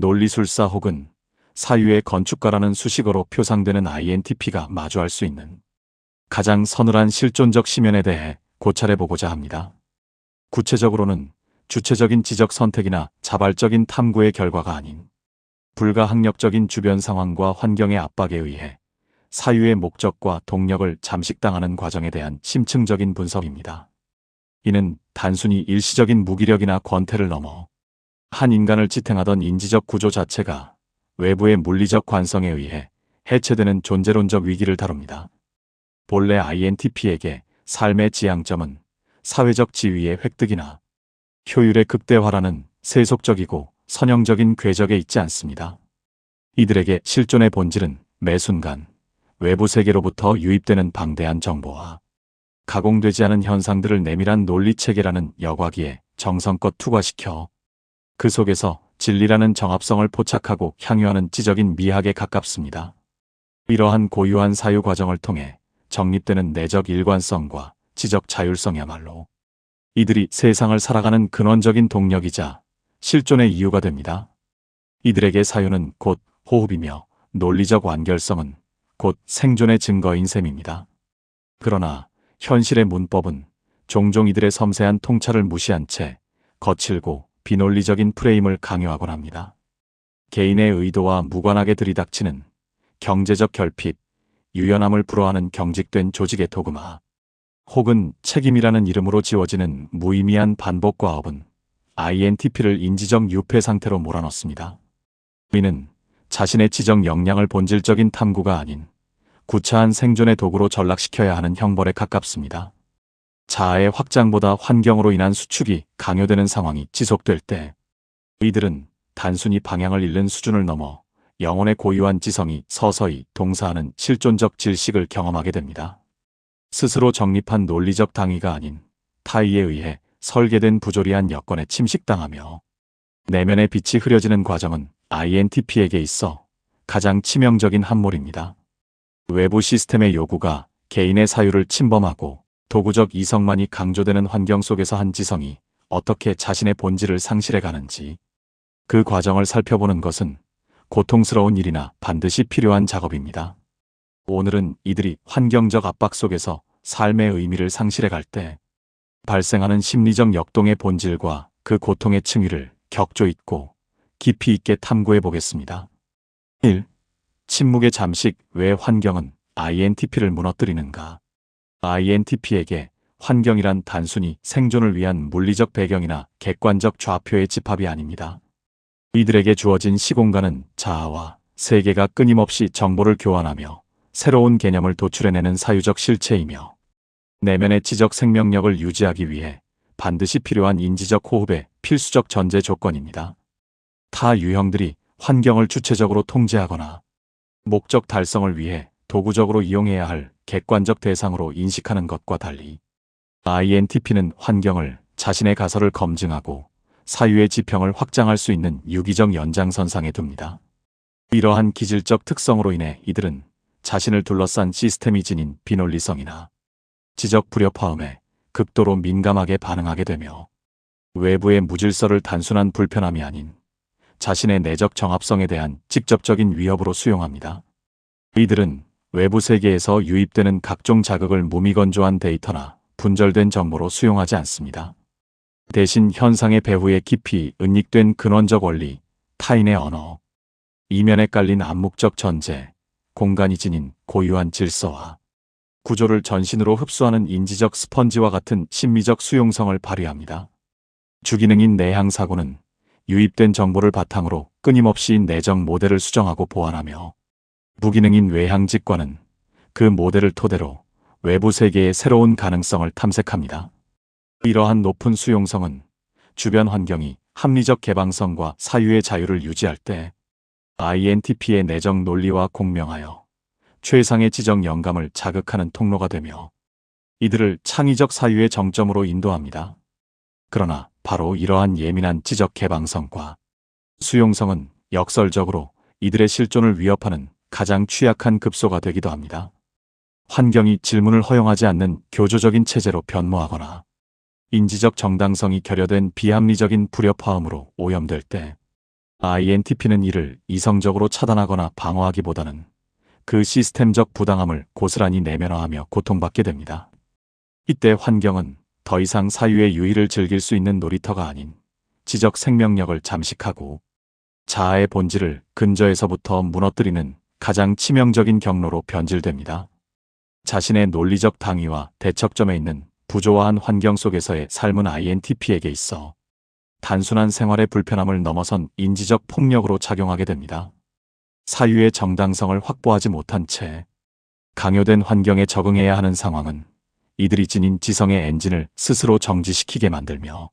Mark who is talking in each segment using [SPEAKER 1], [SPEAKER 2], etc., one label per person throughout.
[SPEAKER 1] 논리술사 혹은 사유의 건축가라는 수식어로 표상되는 INTP가 마주할 수 있는 가장 서늘한 실존적 심연에 대해 고찰해보고자 합니다. 구체적으로는 주체적인 지적 선택이나 자발적인 탐구의 결과가 아닌 불가항력적인 주변 상황과 환경의 압박에 의해 사유의 목적과 동력을 잠식당하는 과정에 대한 심층적인 분석입니다. 이는 단순히 일시적인 무기력이나 권태를 넘어 한 인간을 지탱하던 인지적 구조 자체가 외부의 물리적 관성에 의해 해체되는 존재론적 위기를 다룹니다. 본래 INTP에게 삶의 지향점은 사회적 지위의 획득이나 효율의 극대화라는 세속적이고 선형적인 궤적에 있지 않습니다. 이들에게 실존의 본질은 매 순간 외부 세계로부터 유입되는 방대한 정보와 가공되지 않은 현상들을 내밀한 논리체계라는 여과기에 정성껏 투과시켜 그 속에서 진리라는 정합성을 포착하고 향유하는 지적인 미학에 가깝습니다. 이러한 고유한 사유 과정을 통해 정립되는 내적 일관성과 지적 자율성이야말로 이들이 세상을 살아가는 근원적인 동력이자 실존의 이유가 됩니다. 이들에게 사유는 곧 호흡이며 논리적 완결성은 곧 생존의 증거인 셈입니다. 그러나 현실의 문법은 종종 이들의 섬세한 통찰을 무시한 채 거칠고 비논리적인 프레임을 강요하곤 합니다. 개인의 의도와 무관하게 들이닥치는 경제적 결핍, 유연함을 불허하는 경직된 조직의 도그마, 혹은 책임이라는 이름으로 지워지는 무의미한 반복과 업은 INTP를 인지적 유폐 상태로 몰아넣습니다. 이는 자신의 지적 역량을 본질적인 탐구가 아닌 구차한 생존의 도구로 전락시켜야 하는 형벌에 가깝습니다. 자아의 확장보다 환경으로 인한 수축이 강요되는 상황이 지속될 때 이들은 단순히 방향을 잃는 수준을 넘어 영혼의 고유한 지성이 서서히 동사하는 실존적 질식을 경험하게 됩니다. 스스로 정립한 논리적 당위가 아닌 타의에 의해 설계된 부조리한 여건에 침식당하며 내면의 빛이 흐려지는 과정은 INTP에게 있어 가장 치명적인 함몰입니다. 외부 시스템의 요구가 개인의 사유를 침범하고 도구적 이성만이 강조되는 환경 속에서 한 지성이 어떻게 자신의 본질을 상실해 가는지 그 과정을 살펴보는 것은 고통스러운 일이나 반드시 필요한 작업입니다. 오늘은 이들이 환경적 압박 속에서 삶의 의미를 상실해 갈 때 발생하는 심리적 역동의 본질과 그 고통의 층위를 격조 있고 깊이 있게 탐구해 보겠습니다. 1. 침묵의 잠식. 왜 환경은 INTP를 무너뜨리는가? INTP에게 환경이란 단순히 생존을 위한 물리적 배경이나 객관적 좌표의 집합이 아닙니다. 이들에게 주어진 시공간은 자아와 세계가 끊임없이 정보를 교환하며 새로운 개념을 도출해내는 사유적 실체이며 내면의 지적 생명력을 유지하기 위해 반드시 필요한 인지적 호흡의 필수적 전제 조건입니다. 타 유형들이 환경을 주체적으로 통제하거나 목적 달성을 위해 도구적으로 이용해야 할 객관적 대상으로 인식하는 것과 달리 INTP는 환경을 자신의 가설을 검증하고 사유의 지평을 확장할 수 있는 유기적 연장선상에 둡니다. 이러한 기질적 특성으로 인해 이들은 자신을 둘러싼 시스템이 지닌 비논리성이나 지적 불협화음에 극도로 민감하게 반응하게 되며 외부의 무질서를 단순한 불편함이 아닌 자신의 내적 정합성에 대한 직접적인 위협으로 수용합니다. 이들은 외부 세계에서 유입되는 각종 자극을 무미건조한 데이터나 분절된 정보로 수용하지 않습니다. 대신 현상의 배후에 깊이 은닉된 근원적 원리, 타인의 언어, 이면에 깔린 암묵적 전제, 공간이 지닌 고유한 질서와 구조를 전신으로 흡수하는 인지적 스펀지와 같은 심미적 수용성을 발휘합니다. 주기능인 내향사고는 유입된 정보를 바탕으로 끊임없이 내적 모델을 수정하고 보완하며 무기능인 외향직관은 그 모델을 토대로 외부 세계의 새로운 가능성을 탐색합니다. 이러한 높은 수용성은 주변 환경이 합리적 개방성과 사유의 자유를 유지할 때 INTP의 내적 논리와 공명하여 최상의 지적 영감을 자극하는 통로가 되며 이들을 창의적 사유의 정점으로 인도합니다. 그러나 바로 이러한 예민한 지적 개방성과 수용성은 역설적으로 이들의 실존을 위협하는 가장 취약한 급소가 되기도 합니다. 환경이 질문을 허용하지 않는 교조적인 체제로 변모하거나 인지적 정당성이 결여된 비합리적인 불협화음으로 오염될 때 INTP는 이를 이성적으로 차단하거나 방어하기보다는 그 시스템적 부당함을 고스란히 내면화하며 고통받게 됩니다. 이때 환경은 더 이상 사유의 유의를 즐길 수 있는 놀이터가 아닌 지적 생명력을 잠식하고 자아의 본질을 근저에서부터 무너뜨리는 가장 치명적인 경로로 변질됩니다. 자신의 논리적 당위와 대척점에 있는 부조화한 환경 속에서의 삶은 INTP에게 있어 단순한 생활의 불편함을 넘어선 인지적 폭력으로 작용하게 됩니다. 사유의 정당성을 확보하지 못한 채 강요된 환경에 적응해야 하는 상황은 이들이 지닌 지성의 엔진을 스스로 정지시키게 만들며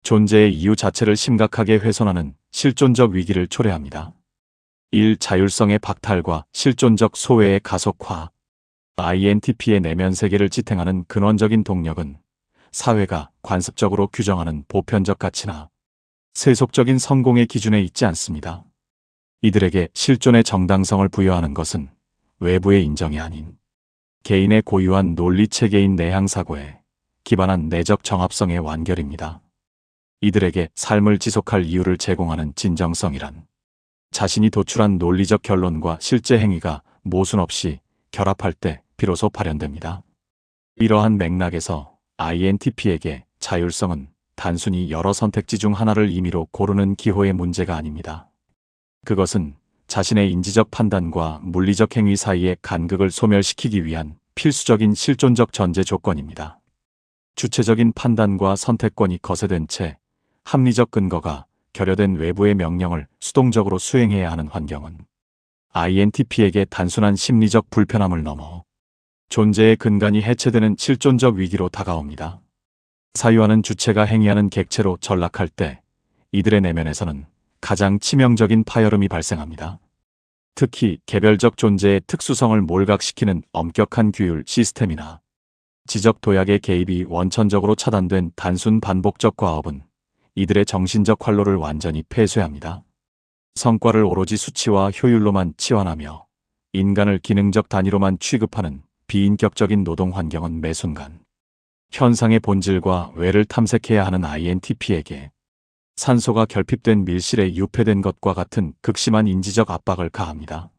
[SPEAKER 1] 존재의 이유 자체를 심각하게 훼손하는 실존적 위기를 초래합니다. 1. 자율성의 박탈과 실존적 소외의 가속화. INTP의 내면 세계를 지탱하는 근원적인 동력은 사회가 관습적으로 규정하는 보편적 가치나 세속적인 성공의 기준에 있지 않습니다. 이들에게 실존의 정당성을 부여하는 것은 외부의 인정이 아닌 개인의 고유한 논리체계인 내향사고에 기반한 내적 정합성의 완결입니다. 이들에게 삶을 지속할 이유를 제공하는 진정성이란 자신이 도출한 논리적 결론과 실제 행위가 모순 없이 결합할 때 비로소 발현됩니다. 이러한 맥락에서 INTP에게 자율성은 단순히 여러 선택지 중 하나를 임의로 고르는 기호의 문제가 아닙니다. 그것은 자신의 인지적 판단과 물리적 행위 사이의 간극을 소멸시키기 위한 필수적인 실존적 전제 조건입니다. 주체적인 판단과 선택권이 거세된 채 합리적 근거가 결여된 외부의 명령을 수동적으로 수행해야 하는 환경은 INTP에게 단순한 심리적 불편함을 넘어 존재의 근간이 해체되는 실존적 위기로 다가옵니다. 사유하는 주체가 행위하는 객체로 전락할 때 이들의 내면에서는 가장 치명적인 파열음이 발생합니다. 특히 개별적 존재의 특수성을 몰각시키는 엄격한 규율 시스템이나 지적 도약의 개입이 원천적으로 차단된 단순 반복적 과업은 이들의 정신적 활로를 완전히 폐쇄합니다. 성과를 오로지 수치와 효율로만 치환하며 인간을 기능적 단위로만 취급하는 비인격적인 노동 환경은 매 순간 현상의 본질과 왜를 탐색해야 하는 INTP에게 산소가 결핍된 밀실에 유폐된 것과 같은 극심한 인지적 압박을 가합니다.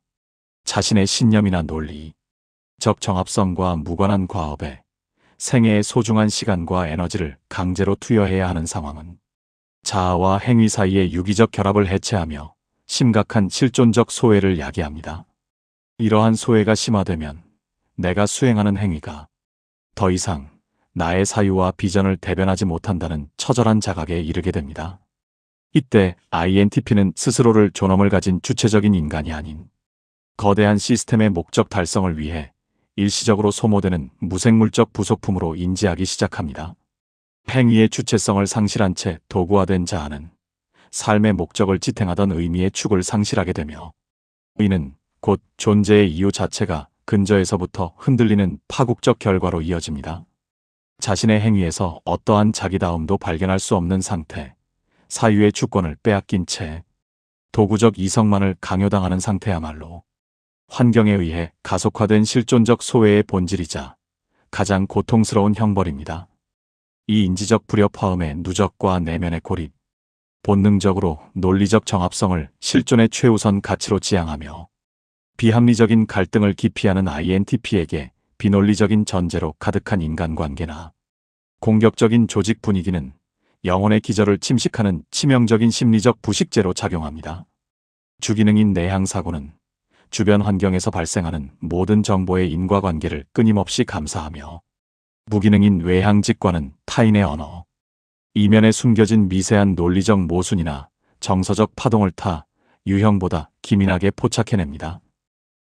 [SPEAKER 1] 자신의 신념이나 논리, 적 정합성과 무관한 과업에 생애의 소중한 시간과 에너지를 강제로 투여해야 하는 상황은 자아와 행위 사이의 유기적 결합을 해체하며 심각한 실존적 소외를 야기합니다. 이러한 소외가 심화되면 내가 수행하는 행위가 더 이상 나의 사유와 비전을 대변하지 못한다는 처절한 자각에 이르게 됩니다. 이때 INTP는 스스로를 존엄을 가진 주체적인 인간이 아닌 거대한 시스템의 목적 달성을 위해 일시적으로 소모되는 무생물적 부속품으로 인지하기 시작합니다. 행위의 주체성을 상실한 채 도구화된 자아는 삶의 목적을 지탱하던 의미의 축을 상실하게 되며 이는 곧 존재의 이유 자체가 근저에서부터 흔들리는 파국적 결과로 이어집니다. 자신의 행위에서 어떠한 자기다움도 발견할 수 없는 상태, 사유의 주권을 빼앗긴 채 도구적 이성만을 강요당하는 상태야말로 환경에 의해 가속화된 실존적 소외의 본질이자 가장 고통스러운 형벌입니다. 이 인지적 불협화음의 누적과 내면의 고립, 본능적으로 논리적 정합성을 실존의 최우선 가치로 지향하며 비합리적인 갈등을 기피하는 INTP에게 비논리적인 전제로 가득한 인간관계나 공격적인 조직 분위기는 영혼의 기절을 침식하는 치명적인 심리적 부식제로 작용합니다. 주기능인 내향사고는 주변 환경에서 발생하는 모든 정보의 인과관계를 끊임없이 감사하며 무기능인 외향직과는 타인의 언어, 이면에 숨겨진 미세한 논리적 모순이나 정서적 파동을 타 유형보다 기민하게 포착해냅니다.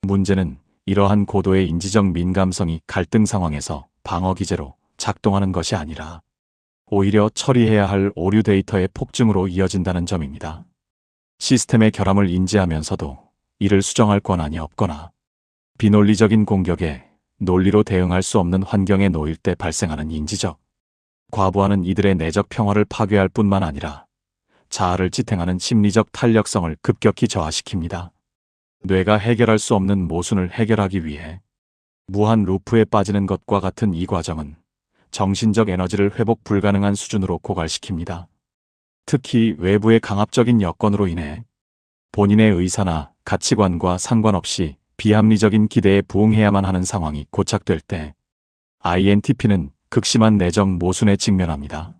[SPEAKER 1] 문제는 이러한 고도의 인지적 민감성이 갈등 상황에서 방어 기제로 작동하는 것이 아니라 오히려 처리해야 할 오류 데이터의 폭증으로 이어진다는 점입니다. 시스템의 결함을 인지하면서도 이를 수정할 권한이 없거나 비논리적인 공격에 논리로 대응할 수 없는 환경에 놓일 때 발생하는 인지적 과부하는 이들의 내적 평화를 파괴할 뿐만 아니라 자아를 지탱하는 심리적 탄력성을 급격히 저하시킵니다. 뇌가 해결할 수 없는 모순을 해결하기 위해 무한 루프에 빠지는 것과 같은 이 과정은 정신적 에너지를 회복 불가능한 수준으로 고갈시킵니다. 특히 외부의 강압적인 여건으로 인해 본인의 의사나 가치관과 상관없이 비합리적인 기대에 부응해야만 하는 상황이 고착될 때 INTP는 극심한 내적 모순에 직면합니다.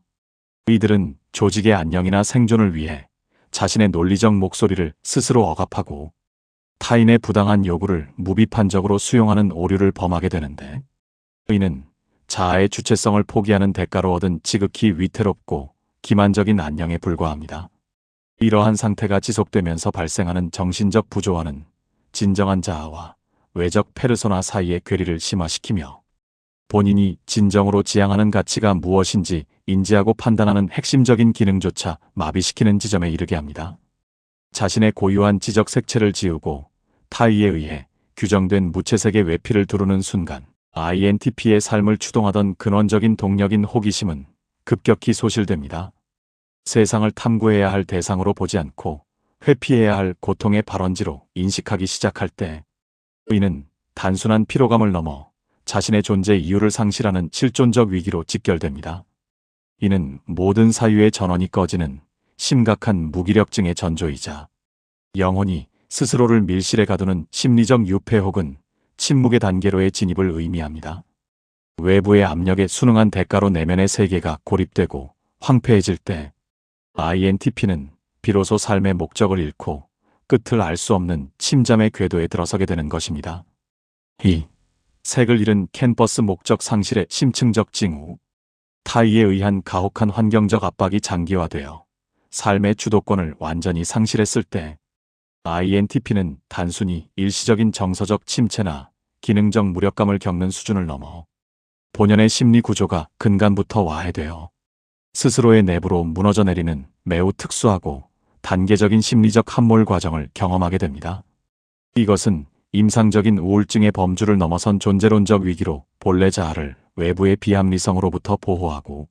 [SPEAKER 1] 이들은 조직의 안녕이나 생존을 위해 자신의 논리적 목소리를 스스로 억압하고 타인의 부당한 요구를 무비판적으로 수용하는 오류를 범하게 되는데, 이는 자아의 주체성을 포기하는 대가로 얻은 지극히 위태롭고 기만적인 안녕에 불과합니다. 이러한 상태가 지속되면서 발생하는 정신적 부조화는 진정한 자아와 외적 페르소나 사이의 괴리를 심화시키며 본인이 진정으로 지향하는 가치가 무엇인지 인지하고 판단하는 핵심적인 기능조차 마비시키는 지점에 이르게 합니다. 자신의 고유한 지적 색채를 지우고 타의에 의해 규정된 무채색의 외피를 두르는 순간 INTP의 삶을 추동하던 근원적인 동력인 호기심은 급격히 소실됩니다. 세상을 탐구해야 할 대상으로 보지 않고 회피해야 할 고통의 발원지로 인식하기 시작할 때 이는 단순한 피로감을 넘어 자신의 존재 이유를 상실하는 실존적 위기로 직결됩니다. 이는 모든 사유의 전원이 꺼지는 심각한 무기력증의 전조이자 영혼이 스스로를 밀실에 가두는 심리적 유폐 혹은 침묵의 단계로의 진입을 의미합니다. 외부의 압력에 순응한 대가로 내면의 세계가 고립되고 황폐해질 때 INTP는 비로소 삶의 목적을 잃고 끝을 알 수 없는 침잠의 궤도에 들어서게 되는 것입니다. 이 색을 잃은 캔버스 목적 상실의 심층적 징후, 타의에 의한 가혹한 환경적 압박이 장기화되어 삶의 주도권을 완전히 상실했을 때 INTP는 단순히 일시적인 정서적 침체나 기능적 무력감을 겪는 수준을 넘어 본연의 심리 구조가 근간부터 와해되어 스스로의 내부로 무너져 내리는 매우 특수하고 단계적인 심리적 함몰 과정을 경험하게 됩니다. 이것은 임상적인 우울증의 범주를 넘어선 존재론적 위기로 본래 자아를 외부의 비합리성으로부터 보호하고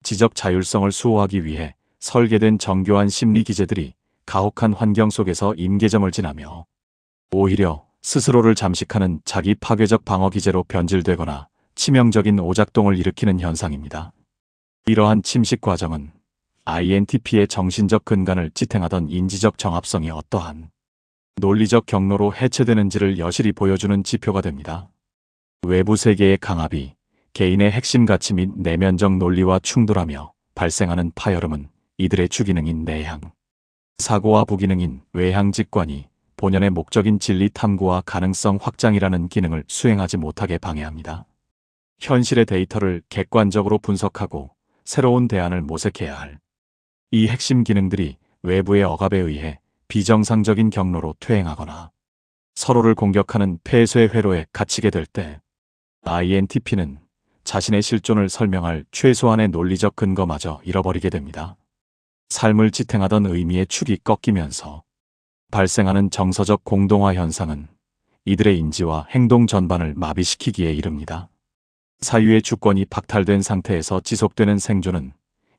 [SPEAKER 1] 지적 자율성을 수호하기 위해 설계된 정교한 심리 기제들이 가혹한 환경 속에서 임계점을 지나며 오히려 스스로를 잠식하는 자기 파괴적 방어 기제로 변질되거나 치명적인 오작동을 일으키는 현상입니다. 이러한 침식 과정은 INTP의 정신적 근간을 지탱하던 인지적 정합성이 어떠한 논리적 경로로 해체되는지를 여실히 보여주는 지표가 됩니다. 외부 세계의 강압이 개인의 핵심 가치 및 내면적 논리와 충돌하며 발생하는 파열음은 이들의 주기능인 내향, 사고와 부기능인 외향 직관이 본연의 목적인 진리 탐구와 가능성 확장이라는 기능을 수행하지 못하게 방해합니다. 현실의 데이터를 객관적으로 분석하고 새로운 대안을 모색해야 할 이 핵심 기능들이 외부의 억압에 의해 비정상적인 경로로 퇴행하거나 서로를 공격하는 폐쇄의 회로에 갇히게 될 때 INTP는 자신의 실존을 설명할 최소한의 논리적 근거마저 잃어버리게 됩니다. 삶을 지탱하던 의미의 축이 꺾이면서 발생하는 정서적 공동화 현상은 이들의 인지와 행동 전반을 마비시키기에 이릅니다. 사유의 주권이 박탈된 상태에서 지속되는 생존은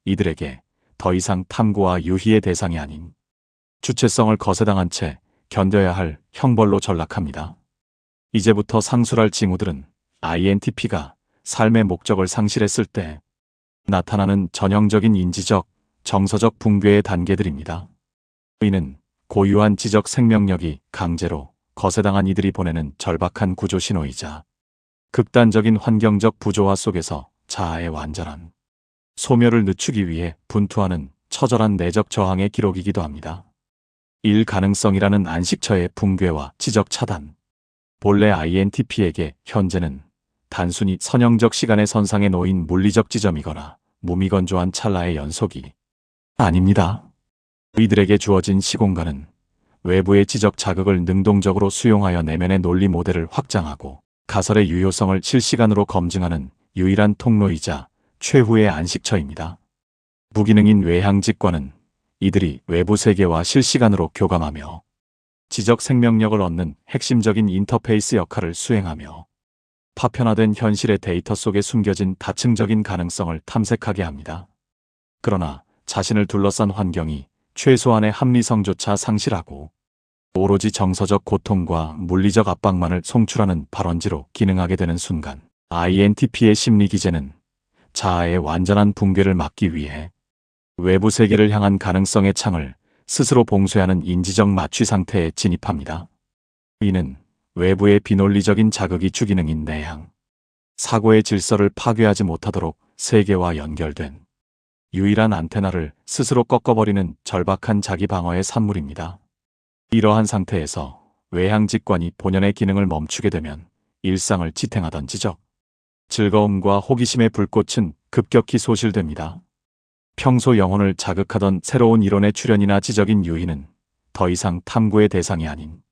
[SPEAKER 1] 이들에게 더 이상 탐구와 유희의 대상이 아닌 주체성을 거세당한 채 견뎌야 할 형벌로 전락합니다. 이제부터 상술할 징후들은 INTP가 삶의 목적을 상실했을 때 나타나는 전형적인 인지적, 정서적 붕괴의 단계들입니다. 이는 고유한 지적 생명력이 강제로 거세당한 이들이 보내는 절박한 구조 신호이자 극단적인 환경적 부조화 속에서 자아의 완전한 소멸을 늦추기 위해 분투하는 처절한 내적 저항의 기록이기도 합니다. 일 가능성이라는 안식처의 붕괴와 지적 차단. 본래 INTP에게 현재는 단순히 선형적 시간의 선상에 놓인 물리적 지점이거나 무미건조한 찰나의 연속이 아닙니다. 이들에게 주어진 시공간은 외부의 지적 자극을 능동적으로 수용하여 내면의 논리 모델을 확장하고 가설의 유효성을 실시간으로 검증하는 유일한 통로이자 최후의 안식처입니다. 무기능인 외향직관은 이들이 외부 세계와 실시간으로 교감하며 지적 생명력을 얻는 핵심적인 인터페이스 역할을 수행하며 파편화된 현실의 데이터 속에 숨겨진 다층적인 가능성을 탐색하게 합니다. 그러나 자신을 둘러싼 환경이 최소한의 합리성조차 상실하고 오로지 정서적 고통과 물리적 압박만을 송출하는 발원지로 기능하게 되는 순간 INTP의 심리 기제는 자아의 완전한 붕괴를 막기 위해 외부 세계를 향한 가능성의 창을 스스로 봉쇄하는 인지적 마취 상태에 진입합니다. 이는 외부의 비논리적인 자극이 주기능인 내향, 사고의 질서를 파괴하지 못하도록 세계와 연결된 유일한 안테나를 스스로 꺾어버리는 절박한 자기 방어의 산물입니다. 이러한 상태에서 외향 직관이 본연의 기능을 멈추게 되면 일상을 지탱하던 지적, 즐거움과 호기심의 불꽃은 급격히 소실됩니다. 평소 영혼을 자극하던 새로운 이론의 출현이나 지적인 유희는 더 이상 탐구의 대상이 아닌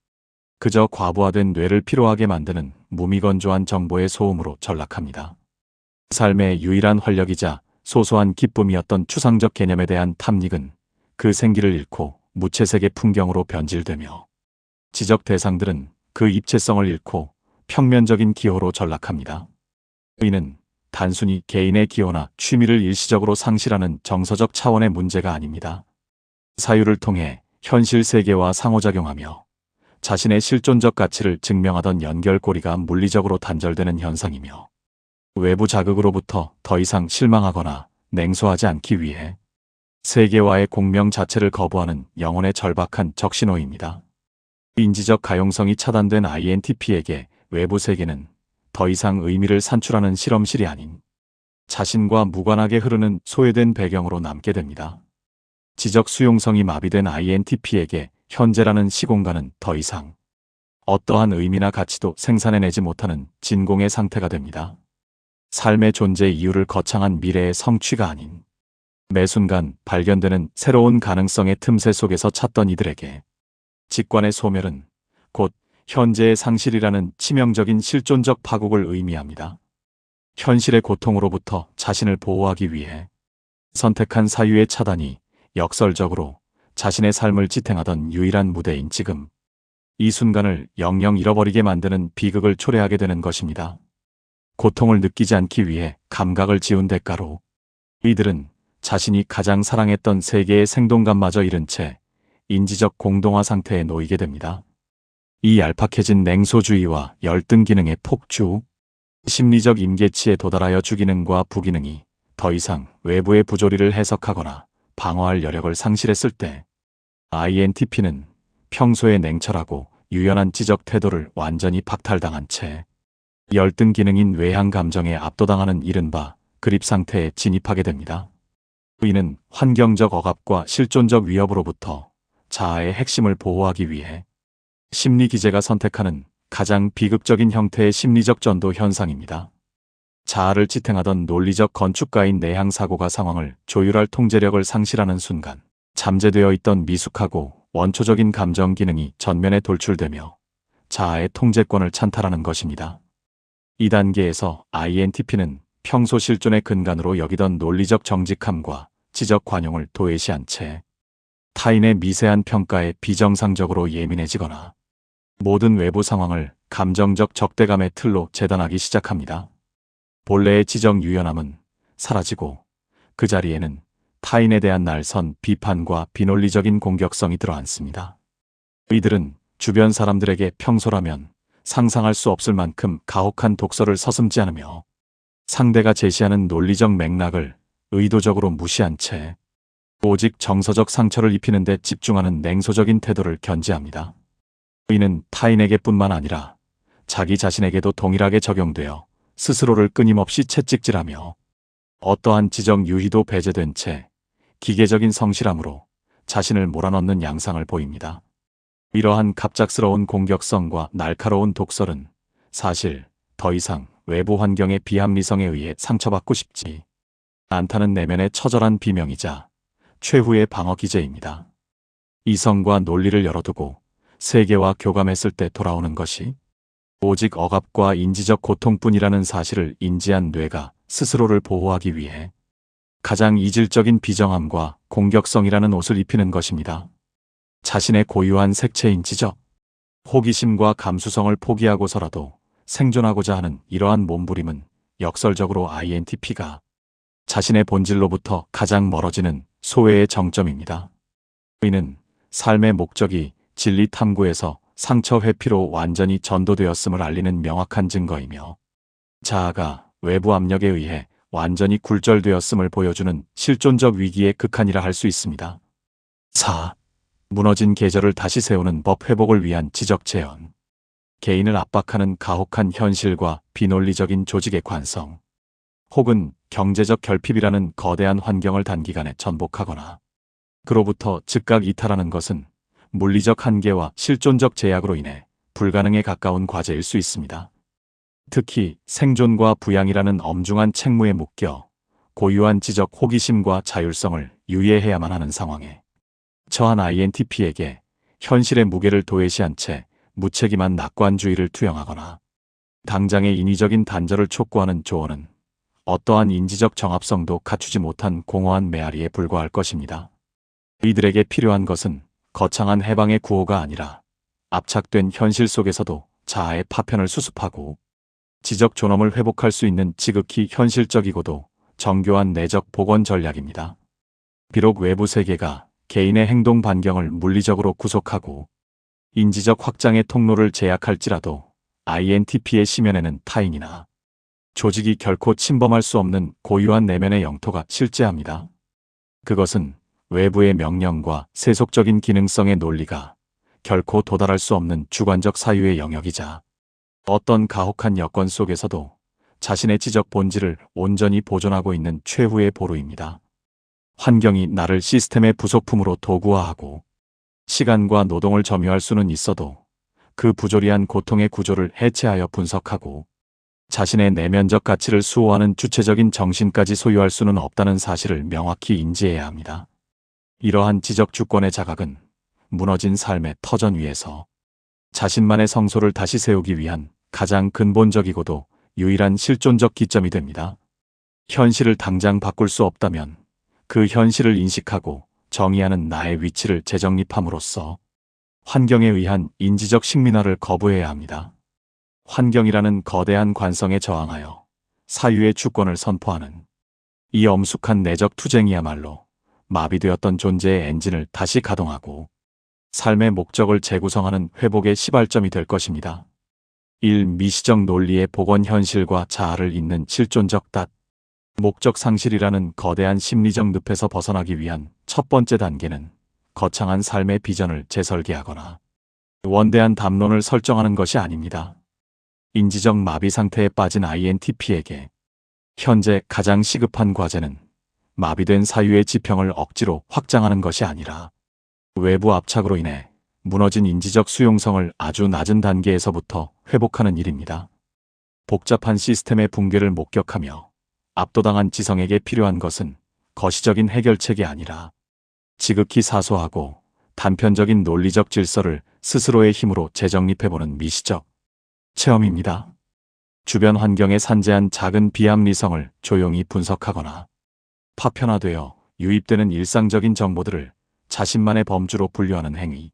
[SPEAKER 1] 그저 과부하된 뇌를 피로하게 만드는 무미건조한 정보의 소음으로 전락합니다. 삶의 유일한 활력이자 소소한 기쁨이었던 추상적 개념에 대한 탐닉은 그 생기를 잃고 무채색의 풍경으로 변질되며 지적 대상들은 그 입체성을 잃고 평면적인 기호로 전락합니다. 이는 단순히 개인의 기호나 취미를 일시적으로 상실하는 정서적 차원의 문제가 아닙니다. 사유를 통해 현실 세계와 상호작용하며 자신의 실존적 가치를 증명하던 연결고리가 물리적으로 단절되는 현상이며 외부 자극으로부터 더 이상 실망하거나 냉소하지 않기 위해 세계와의 공명 자체를 거부하는 영혼의 절박한 적신호입니다. 인지적 가용성이 차단된 INTP에게 외부 세계는 더 이상 의미를 산출하는 실험실이 아닌 자신과 무관하게 흐르는 소외된 배경으로 남게 됩니다. 지적 수용성이 마비된 INTP에게 현재라는 시공간은 더 이상 어떠한 의미나 가치도 생산해내지 못하는 진공의 상태가 됩니다. 삶의 존재 이유를 거창한 미래의 성취가 아닌 매 순간 발견되는 새로운 가능성의 틈새 속에서 찾던 이들에게 직관의 소멸은 곧 현재의 상실이라는 치명적인 실존적 파국을 의미합니다. 현실의 고통으로부터 자신을 보호하기 위해 선택한 사유의 차단이 역설적으로 자신의 삶을 지탱하던 유일한 무대인 지금, 이 순간을 영영 잃어버리게 만드는 비극을 초래하게 되는 것입니다. 고통을 느끼지 않기 위해 감각을 지운 대가로 이들은 자신이 가장 사랑했던 세계의 생동감마저 잃은 채 인지적 공동화 상태에 놓이게 됩니다. 이 얄팍해진 냉소주의와 열등 기능의 폭주, 심리적 임계치에 도달하여 주기능과 부기능이 더 이상 외부의 부조리를 해석하거나 방어할 여력을 상실했을 때 INTP는 평소의 냉철하고 유연한 지적 태도를 완전히 박탈당한 채 열등 기능인 외향 감정에 압도당하는 이른바 그립 상태에 진입하게 됩니다. 이는 환경적 억압과 실존적 위협으로부터 자아의 핵심을 보호하기 위해 심리 기제가 선택하는 가장 비극적인 형태의 심리적 전도 현상입니다. 자아를 지탱하던 논리적 건축가인 내향 사고가 상황을 조율할 통제력을 상실하는 순간 잠재되어 있던 미숙하고 원초적인 감정 기능이 전면에 돌출되며 자아의 통제권을 찬탈하는 것입니다. 이 단계에서 INTP는 평소 실존의 근간으로 여기던 논리적 정직함과 지적 관용을 도외시한 채 타인의 미세한 평가에 비정상적으로 예민해지거나 모든 외부 상황을 감정적 적대감의 틀로 재단하기 시작합니다. 본래의 지적 유연함은 사라지고 그 자리에는 타인에 대한 날선 비판과 비논리적인 공격성이 들어앉습니다. 이들은 주변 사람들에게 평소라면 상상할 수 없을 만큼 가혹한 독서를 서슴지 않으며 상대가 제시하는 논리적 맥락을 의도적으로 무시한 채 오직 정서적 상처를 입히는 데 집중하는 냉소적인 태도를 견지합니다. 이는 타인에게뿐만 아니라 자기 자신에게도 동일하게 적용되어 스스로를 끊임없이 채찍질하며 어떠한 지적 유희도 배제된 채 기계적인 성실함으로 자신을 몰아넣는 양상을 보입니다. 이러한 갑작스러운 공격성과 날카로운 독설은 사실 더 이상 외부 환경의 비합리성에 의해 상처받고 싶지 않다는 내면의 처절한 비명이자 최후의 방어 기제입니다. 이성과 논리를 열어두고 세계와 교감했을 때 돌아오는 것이 오직 억압과 인지적 고통뿐이라는 사실을 인지한 뇌가 스스로를 보호하기 위해 가장 이질적인 비정함과 공격성이라는 옷을 입히는 것입니다. 자신의 고유한 색채인 지적, 호기심과 감수성을 포기하고서라도 생존하고자 하는 이러한 몸부림은 역설적으로 INTP가 자신의 본질로부터 가장 멀어지는 소외의 정점입니다. 이는 삶의 목적이 진리 탐구에서 상처 회피로 완전히 전도되었음을 알리는 명확한 증거이며 자아가 외부 압력에 의해 완전히 굴절되었음을 보여주는 실존적 위기의 극한이라 할 수 있습니다. 4. 무너진 계절을 다시 세우는 법 회복을 위한 지적 재현. 개인을 압박하는 가혹한 현실과 비논리적인 조직의 관성. 혹은 경제적 결핍이라는 거대한 환경을 단기간에 전복하거나 그로부터 즉각 이탈하는 것은 물리적 한계와 실존적 제약으로 인해 불가능에 가까운 과제일 수 있습니다. 특히 생존과 부양이라는 엄중한 책무에 묶여 고유한 지적 호기심과 자율성을 유예해야만 하는 상황에 처한 INTP에게 현실의 무게를 도외시한 채 무책임한 낙관주의를 투영하거나 당장의 인위적인 단절을 촉구하는 조언은 어떠한 인지적 정합성도 갖추지 못한 공허한 메아리에 불과할 것입니다. 이들에게 필요한 것은 거창한 해방의 구호가 아니라 압착된 현실 속에서도 자아의 파편을 수습하고 지적 존엄을 회복할 수 있는 지극히 현실적이고도 정교한 내적 복원 전략입니다. 비록 외부 세계가 개인의 행동 반경을 물리적으로 구속하고 인지적 확장의 통로를 제약할지라도 INTP의 심연에는 타인이나 조직이 결코 침범할 수 없는 고유한 내면의 영토가 실재합니다. 그것은 외부의 명령과 세속적인 기능성의 논리가 결코 도달할 수 없는 주관적 사유의 영역이자 어떤 가혹한 여건 속에서도 자신의 지적 본질을 온전히 보존하고 있는 최후의 보루입니다. 환경이 나를 시스템의 부속품으로 도구화하고 시간과 노동을 점유할 수는 있어도 그 부조리한 고통의 구조를 해체하여 분석하고 자신의 내면적 가치를 수호하는 주체적인 정신까지 소유할 수는 없다는 사실을 명확히 인지해야 합니다. 이러한 지적 주권의 자각은 무너진 삶의 터전 위에서 자신만의 성소를 다시 세우기 위한 가장 근본적이고도 유일한 실존적 기점이 됩니다. 현실을 당장 바꿀 수 없다면 그 현실을 인식하고 정의하는 나의 위치를 재정립함으로써 환경에 의한 인지적 식민화를 거부해야 합니다. 환경이라는 거대한 관성에 저항하여 사유의 주권을 선포하는 이 엄숙한 내적 투쟁이야말로 마비되었던 존재의 엔진을 다시 가동하고 삶의 목적을 재구성하는 회복의 시발점이 될 것입니다. 1. 미시적 논리의 복원 현실과 자아를 잇는 실존적 닷. 목적 상실이라는 거대한 심리적 늪에서 벗어나기 위한 첫 번째 단계는 거창한 삶의 비전을 재설계하거나 원대한 담론을 설정하는 것이 아닙니다. 인지적 마비 상태에 빠진 INTP에게 현재 가장 시급한 과제는 마비된 사유의 지평을 억지로 확장하는 것이 아니라 외부 압착으로 인해 무너진 인지적 수용성을 아주 낮은 단계에서부터 회복하는 일입니다. 복잡한 시스템의 붕괴를 목격하며 압도당한 지성에게 필요한 것은 거시적인 해결책이 아니라 지극히 사소하고 단편적인 논리적 질서를 스스로의 힘으로 재정립해보는 미시적 체험입니다. 주변 환경에 산재한 작은 비합리성을 조용히 분석하거나 파편화되어 유입되는 일상적인 정보들을 자신만의 범주로 분류하는 행위,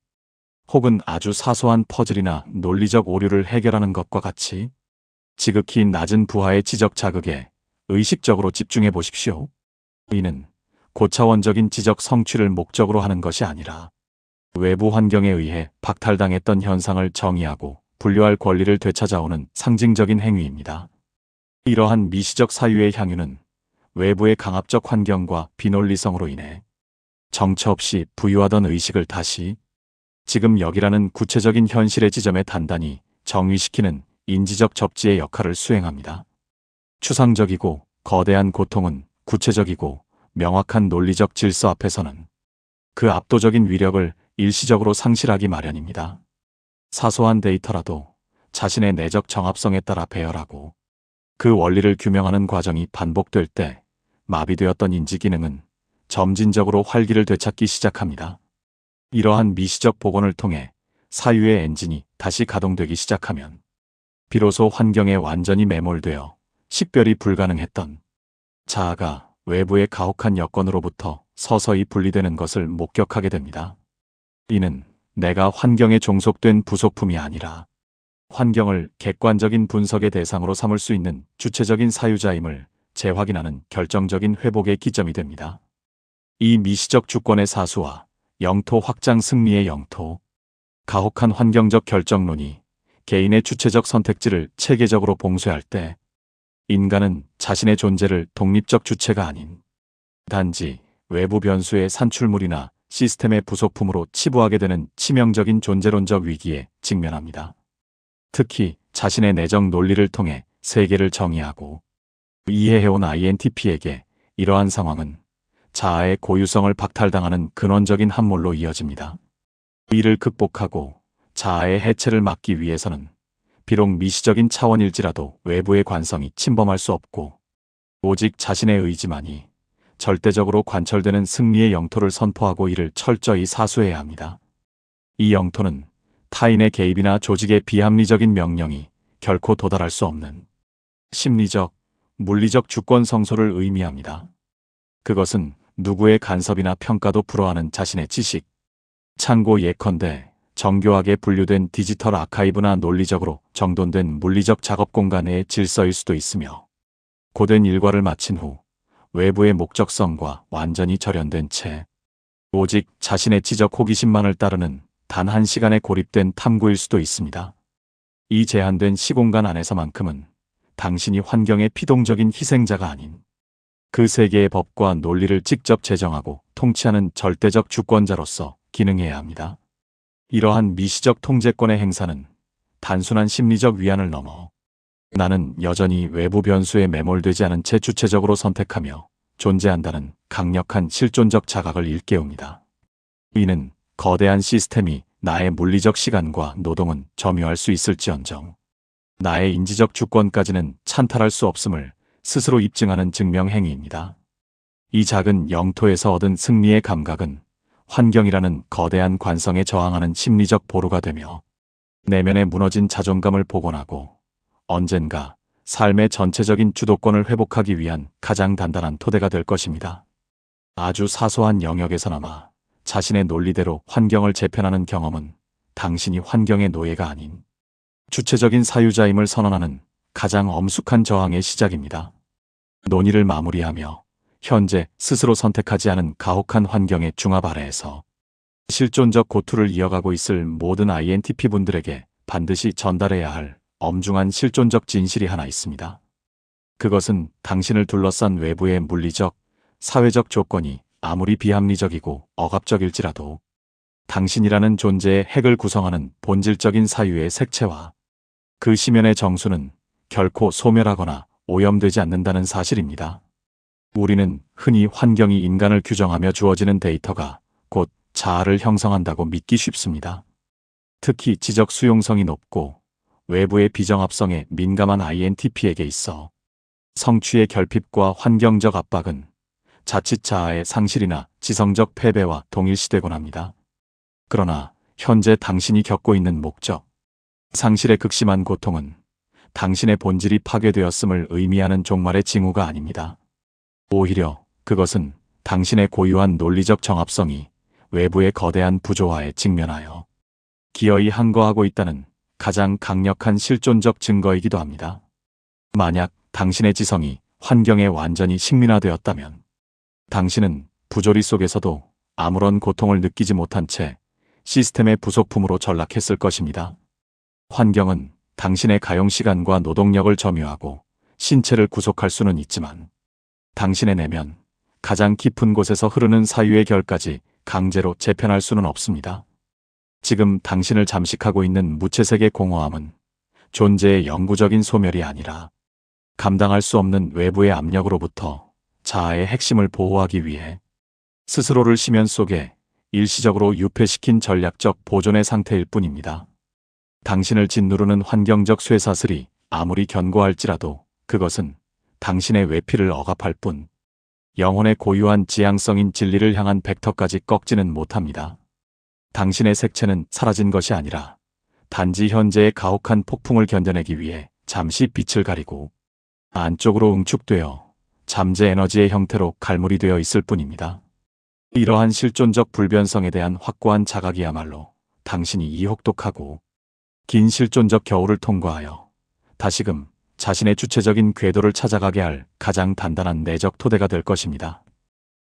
[SPEAKER 1] 혹은 아주 사소한 퍼즐이나 논리적 오류를 해결하는 것과 같이 지극히 낮은 부하의 지적 자극에 의식적으로 집중해 보십시오. 이는 고차원적인 지적 성취를 목적으로 하는 것이 아니라 외부 환경에 의해 박탈당했던 현상을 정의하고 분류할 권리를 되찾아오는 상징적인 행위입니다. 이러한 미시적 사유의 향유는 외부의 강압적 환경과 비논리성으로 인해 정처 없이 부유하던 의식을 다시 지금 여기라는 구체적인 현실의 지점에 단단히 정의시키는 인지적 접지의 역할을 수행합니다. 추상적이고 거대한 고통은 구체적이고 명확한 논리적 질서 앞에서는 그 압도적인 위력을 일시적으로 상실하기 마련입니다. 사소한 데이터라도 자신의 내적 정합성에 따라 배열하고 그 원리를 규명하는 과정이 반복될 때 마비되었던 인지 기능은 점진적으로 활기를 되찾기 시작합니다. 이러한 미시적 복원을 통해 사유의 엔진이 다시 가동되기 시작하면 비로소 환경에 완전히 매몰되어 식별이 불가능했던 자아가 외부의 가혹한 여건으로부터 서서히 분리되는 것을 목격하게 됩니다. 이는 내가 환경에 종속된 부속품이 아니라 환경을 객관적인 분석의 대상으로 삼을 수 있는 주체적인 사유자임을 재확인하는 결정적인 회복의 기점이 됩니다. 이 미시적 주권의 사수와 영토 확장 승리의 영토, 가혹한 환경적 결정론이 개인의 주체적 선택지를 체계적으로 봉쇄할 때 인간은 자신의 존재를 독립적 주체가 아닌 단지 외부 변수의 산출물이나 시스템의 부속품으로 치부하게 되는 치명적인 존재론적 위기에 직면합니다. 특히 자신의 내적 논리를 통해 세계를 정의하고 이해해온 INTP에게 이러한 상황은 자아의 고유성을 박탈당하는 근원적인 함몰로 이어집니다. 이를 극복하고 자아의 해체를 막기 위해서는 비록 미시적인 차원일지라도 외부의 관성이 침범할 수 없고 오직 자신의 의지만이 절대적으로 관철되는 승리의 영토를 선포하고 이를 철저히 사수해야 합니다. 이 영토는 타인의 개입이나 조직의 비합리적인 명령이 결코 도달할 수 없는 심리적, 물리적 주권 성소를 의미합니다. 그것은 누구의 간섭이나 평가도 불허하는 자신의 지식, 참고 예컨대 정교하게 분류된 디지털 아카이브나 논리적으로 정돈된 물리적 작업 공간의 질서일 수도 있으며 고된 일과를 마친 후 외부의 목적성과 완전히 절연된 채 오직 자신의 지적 호기심만을 따르는 단 한 시간에 고립된 탐구일 수도 있습니다. 이 제한된 시공간 안에서만큼은 당신이 환경의 피동적인 희생자가 아닌 그 세계의 법과 논리를 직접 제정하고 통치하는 절대적 주권자로서 기능해야 합니다. 이러한 미시적 통제권의 행사는 단순한 심리적 위안을 넘어 나는 여전히 외부 변수에 매몰되지 않은 채 주체적으로 선택하며 존재한다는 강력한 실존적 자각을 일깨웁니다. 이는 거대한 시스템이 나의 물리적 시간과 노동은 점유할 수 있을지언정 나의 인지적 주권까지는 찬탈할 수 없음을 스스로 입증하는 증명행위입니다. 이 작은 영토에서 얻은 승리의 감각은 환경이라는 거대한 관성에 저항하는 심리적 보루가 되며 내면에 무너진 자존감을 복원하고 언젠가 삶의 전체적인 주도권을 회복하기 위한 가장 단단한 토대가 될 것입니다. 아주 사소한 영역에서나마 자신의 논리대로 환경을 재편하는 경험은 당신이 환경의 노예가 아닌 주체적인 사유자임을 선언하는 가장 엄숙한 저항의 시작입니다. 논의를 마무리하며 현재 스스로 선택하지 않은 가혹한 환경의 중압 아래에서 실존적 고투를 이어가고 있을 모든 INTP 분들에게 반드시 전달해야 할 엄중한 실존적 진실이 하나 있습니다. 그것은 당신을 둘러싼 외부의 물리적, 사회적 조건이 아무리 비합리적이고 억압적일지라도 당신이라는 존재의 핵을 구성하는 본질적인 사유의 색채와 그 심연의 정수는 결코 소멸하거나 오염되지 않는다는 사실입니다. 우리는 흔히 환경이 인간을 규정하며 주어지는 데이터가 곧 자아를 형성한다고 믿기 쉽습니다. 특히 지적 수용성이 높고 외부의 비정합성에 민감한 INTP에게 있어 성취의 결핍과 환경적 압박은 자칫 자아의 상실이나 지성적 패배와 동일시되곤 합니다. 그러나 현재 당신이 겪고 있는 목적, 상실의 극심한 고통은 당신의 본질이 파괴되었음을 의미하는 종말의 징후가 아닙니다. 오히려 그것은 당신의 고유한 논리적 정합성이 외부의 거대한 부조화에 직면하여 기어이 항거하고 있다는 가장 강력한 실존적 증거이기도 합니다. 만약 당신의 지성이 환경에 완전히 식민화되었다면 당신은 부조리 속에서도 아무런 고통을 느끼지 못한 채 시스템의 부속품으로 전락했을 것입니다. 환경은 당신의 가용시간과 노동력을 점유하고 신체를 구속할 수는 있지만 당신의 내면, 가장 깊은 곳에서 흐르는 사유의 결까지 강제로 재편할 수는 없습니다. 지금 당신을 잠식하고 있는 무채색의 공허함은 존재의 영구적인 소멸이 아니라 감당할 수 없는 외부의 압력으로부터 자아의 핵심을 보호하기 위해 스스로를 심연 속에 일시적으로 유폐시킨 전략적 보존의 상태일 뿐입니다. 당신을 짓누르는 환경적 쇠사슬이 아무리 견고할지라도 그것은 당신의 외피를 억압할 뿐 영혼의 고유한 지향성인 진리를 향한 벡터까지 꺾지는 못합니다. 당신의 색채는 사라진 것이 아니라 단지 현재의 가혹한 폭풍을 견뎌내기 위해 잠시 빛을 가리고 안쪽으로 응축되어 잠재 에너지의 형태로 갈무리 되어 있을 뿐입니다. 이러한 실존적 불변성에 대한 확고한 자각이야말로 당신이 이 혹독하고 긴 실존적 겨울을 통과하여 다시금 자신의 주체적인 궤도를 찾아가게 할 가장 단단한 내적 토대가 될 것입니다.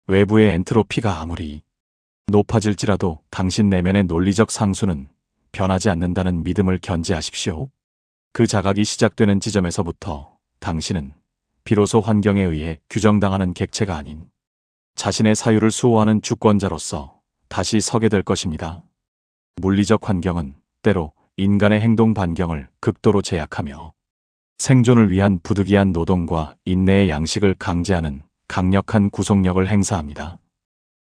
[SPEAKER 1] 외부의 엔트로피가 아무리 높아질지라도 당신 내면의 논리적 상수는 변하지 않는다는 믿음을 견지하십시오. 그 자각이 시작되는 지점에서부터 당신은 비로소 환경에 의해 규정당하는 객체가 아닌 자신의 사유를 수호하는 주권자로서 다시 서게 될 것입니다. 물리적 환경은 때로 인간의 행동 반경을 극도로 제약하며 생존을 위한 부득이한 노동과 인내의 양식을 강제하는 강력한 구속력을 행사합니다.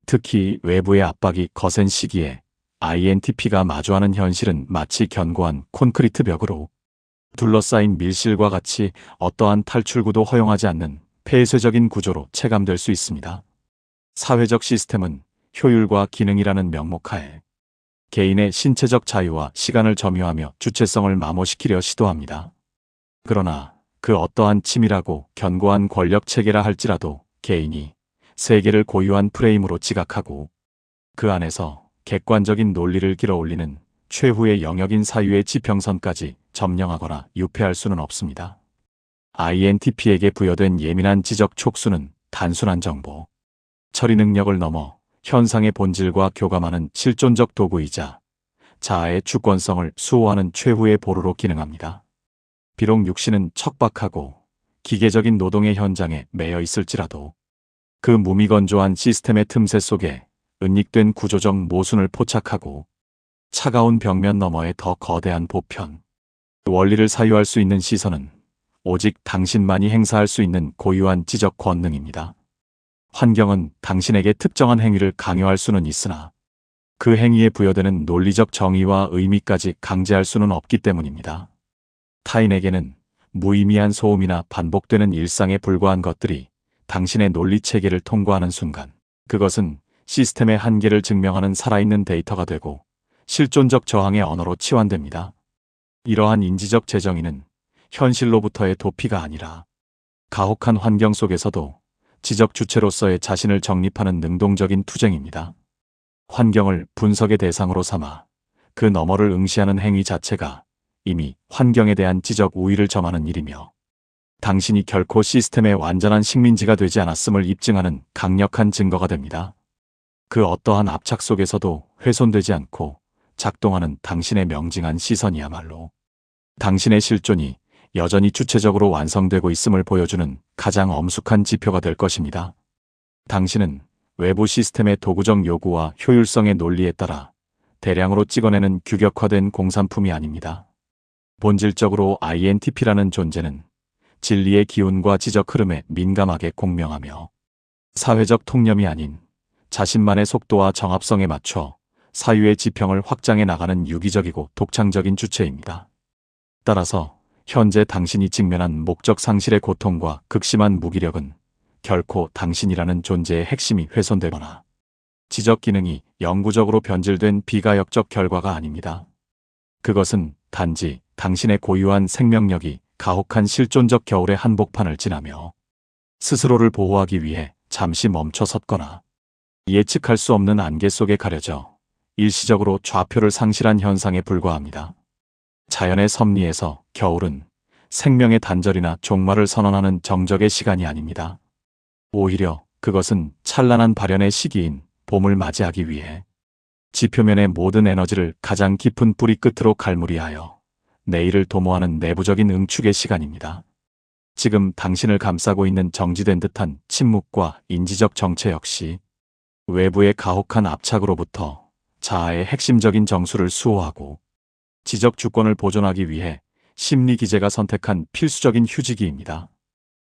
[SPEAKER 1] 특히 외부의 압박이 거센 시기에 INTP가 마주하는 현실은 마치 견고한 콘크리트 벽으로 둘러싸인 밀실과 같이 어떠한 탈출구도 허용하지 않는 폐쇄적인 구조로 체감될 수 있습니다. 사회적 시스템은 효율과 기능이라는 명목하에 개인의 신체적 자유와 시간을 점유하며 주체성을 마모시키려 시도합니다. 그러나 그 어떠한 치밀하고 견고한 권력 체계라 할지라도 개인이 세계를 고유한 프레임으로 지각하고 그 안에서 객관적인 논리를 길어올리는 최후의 영역인 사유의 지평선까지 점령하거나 유폐할 수는 없습니다. INTP에게 부여된 예민한 지적 촉수는 단순한 정보, 처리 능력을 넘어 현상의 본질과 교감하는 실존적 도구이자 자아의 주권성을 수호하는 최후의 보루로 기능합니다. 비록 육신은 척박하고 기계적인 노동의 현장에 매여 있을지라도 그 무미건조한 시스템의 틈새 속에 은닉된 구조적 모순을 포착하고 차가운 벽면 너머의 더 거대한 보편, 원리를 사유할 수 있는 시선은 오직 당신만이 행사할 수 있는 고유한 지적 권능입니다. 환경은 당신에게 특정한 행위를 강요할 수는 있으나 그 행위에 부여되는 논리적 정의와 의미까지 강제할 수는 없기 때문입니다. 타인에게는 무의미한 소음이나 반복되는 일상에 불과한 것들이 당신의 논리 체계를 통과하는 순간 그것은 시스템의 한계를 증명하는 살아있는 데이터가 되고 실존적 저항의 언어로 치환됩니다. 이러한 인지적 재정의는 현실로부터의 도피가 아니라 가혹한 환경 속에서도 지적 주체로서의 자신을 정립하는 능동적인 투쟁입니다. 환경을 분석의 대상으로 삼아 그 너머를 응시하는 행위 자체가 이미 환경에 대한 지적 우위를 점하는 일이며 당신이 결코 시스템의 완전한 식민지가 되지 않았음을 입증하는 강력한 증거가 됩니다. 그 어떠한 압착 속에서도 훼손되지 않고 작동하는 당신의 명징한 시선이야말로 당신의 실존이 여전히 주체적으로 완성되고 있음을 보여주는 가장 엄숙한 지표가 될 것입니다. 당신은 외부 시스템의 도구적 요구와 효율성의 논리에 따라 대량으로 찍어내는 규격화된 공산품이 아닙니다. 본질적으로 INTP라는 존재는 진리의 기운과 지적 흐름에 민감하게 공명하며 사회적 통념이 아닌 자신만의 속도와 정합성에 맞춰 사유의 지평을 확장해 나가는 유기적이고 독창적인 주체입니다. 따라서 현재 당신이 직면한 목적 상실의 고통과 극심한 무기력은 결코 당신이라는 존재의 핵심이 훼손되거나 지적 기능이 영구적으로 변질된 비가역적 결과가 아닙니다. 그것은 단지 당신의 고유한 생명력이 가혹한 실존적 겨울의 한복판을 지나며 스스로를 보호하기 위해 잠시 멈춰 섰거나 예측할 수 없는 안개 속에 가려져 일시적으로 좌표를 상실한 현상에 불과합니다. 자연의 섭리에서 겨울은 생명의 단절이나 종말을 선언하는 정적의 시간이 아닙니다. 오히려 그것은 찬란한 발현의 시기인 봄을 맞이하기 위해 지표면의 모든 에너지를 가장 깊은 뿌리 끝으로 갈무리하여 내일을 도모하는 내부적인 응축의 시간입니다. 지금 당신을 감싸고 있는 정지된 듯한 침묵과 인지적 정체 역시 외부의 가혹한 압착으로부터 자아의 핵심적인 정수를 수호하고 지적 주권을 보존하기 위해 심리 기제가 선택한 필수적인 휴지기입니다.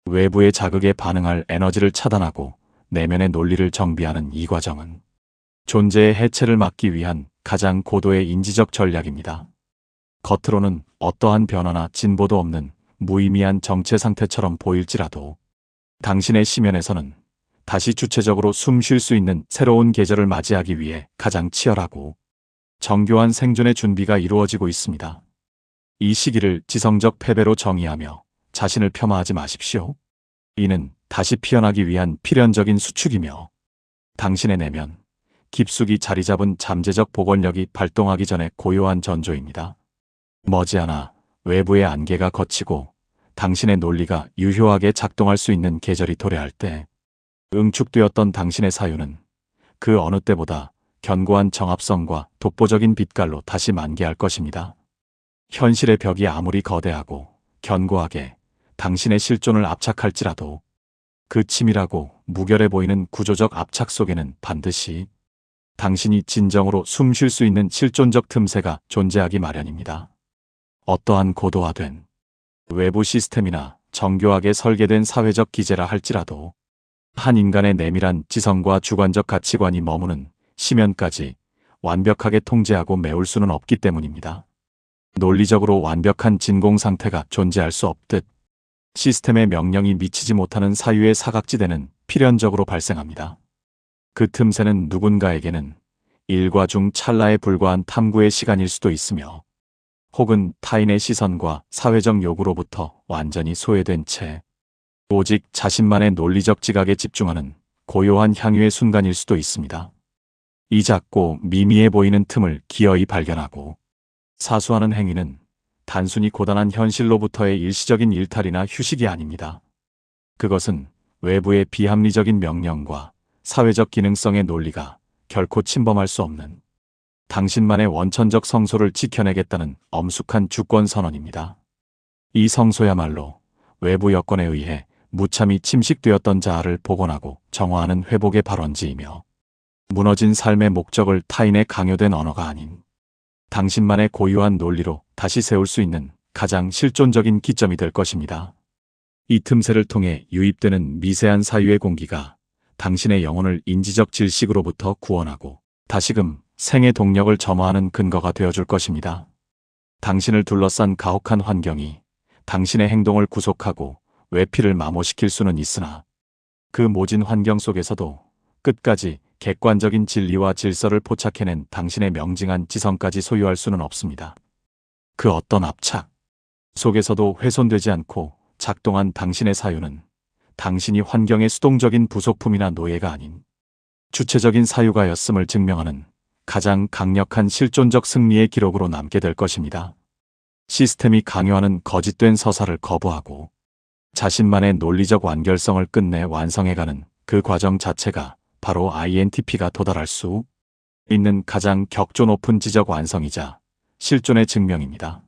[SPEAKER 1] 외부의 자극에 반응할 에너지를 차단하고 내면의 논리를 정비하는 이 과정은 존재의 해체를 막기 위한 가장 고도의 인지적 전략입니다. 겉으로는 어떠한 변화나 진보도 없는 무의미한 정체 상태처럼 보일지라도 당신의 심연에서는 다시 주체적으로 숨 쉴 수 있는 새로운 계절을 맞이하기 위해 가장 치열하고 정교한 생존의 준비가 이루어지고 있습니다. 이 시기를 지성적 패배로 정의하며 자신을 폄하하지 마십시오. 이는 다시 피어나기 위한 필연적인 수축이며 당신의 내면 깊숙이 자리 잡은 잠재적 복원력이 발동하기 전에 고요한 전조입니다. 머지않아 외부의 안개가 걷히고 당신의 논리가 유효하게 작동할 수 있는 계절이 도래할 때 응축되었던 당신의 사유는 그 어느 때보다 견고한 정합성과 독보적인 빛깔로 다시 만개할 것입니다. 현실의 벽이 아무리 거대하고 견고하게 당신의 실존을 압착할지라도 그 치밀하고 무결해 보이는 구조적 압착 속에는 반드시 당신이 진정으로 숨 쉴 수 있는 실존적 틈새가 존재하기 마련입니다. 어떠한 고도화된 외부 시스템이나 정교하게 설계된 사회적 기제라 할지라도 한 인간의 내밀한 지성과 주관적 가치관이 머무는 심연까지 완벽하게 통제하고 메울 수는 없기 때문입니다. 논리적으로 완벽한 진공 상태가 존재할 수 없듯 시스템의 명령이 미치지 못하는 사유의 사각지대는 필연적으로 발생합니다. 그 틈새는 누군가에게는 일과 중 찰나에 불과한 탐구의 시간일 수도 있으며 혹은 타인의 시선과 사회적 요구로부터 완전히 소외된 채 오직 자신만의 논리적 지각에 집중하는 고요한 향유의 순간일 수도 있습니다. 이 작고 미미해 보이는 틈을 기어이 발견하고 사수하는 행위는 단순히 고단한 현실로부터의 일시적인 일탈이나 휴식이 아닙니다. 그것은 외부의 비합리적인 명령과 사회적 기능성의 논리가 결코 침범할 수 없는 당신만의 원천적 성소를 지켜내겠다는 엄숙한 주권 선언입니다. 이 성소야말로 외부 여건에 의해 무참히 침식되었던 자아를 복원하고 정화하는 회복의 발원지이며 무너진 삶의 목적을 타인의 강요된 언어가 아닌 당신만의 고유한 논리로 다시 세울 수 있는 가장 실존적인 기점이 될 것입니다. 이 틈새를 통해 유입되는 미세한 사유의 공기가 당신의 영혼을 인지적 질식으로부터 구원하고 다시금 생의 동력을 점화하는 근거가 되어줄 것입니다. 당신을 둘러싼 가혹한 환경이 당신의 행동을 구속하고 외피를 마모시킬 수는 있으나 그 모진 환경 속에서도 끝까지 객관적인 진리와 질서를 포착해낸 당신의 명징한 지성까지 소유할 수는 없습니다. 그 어떤 압착 속에서도 훼손되지 않고 작동한 당신의 사유는 당신이 환경의 수동적인 부속품이나 노예가 아닌 주체적인 사유가였음을 증명하는 가장 강력한 실존적 승리의 기록으로 남게 될 것입니다. 시스템이 강요하는 거짓된 서사를 거부하고 자신만의 논리적 완결성을 끝내 완성해가는 그 과정 자체가 바로 INTP가 도달할 수 있는 가장 격조 높은 지적 완성이자 실존의 증명입니다.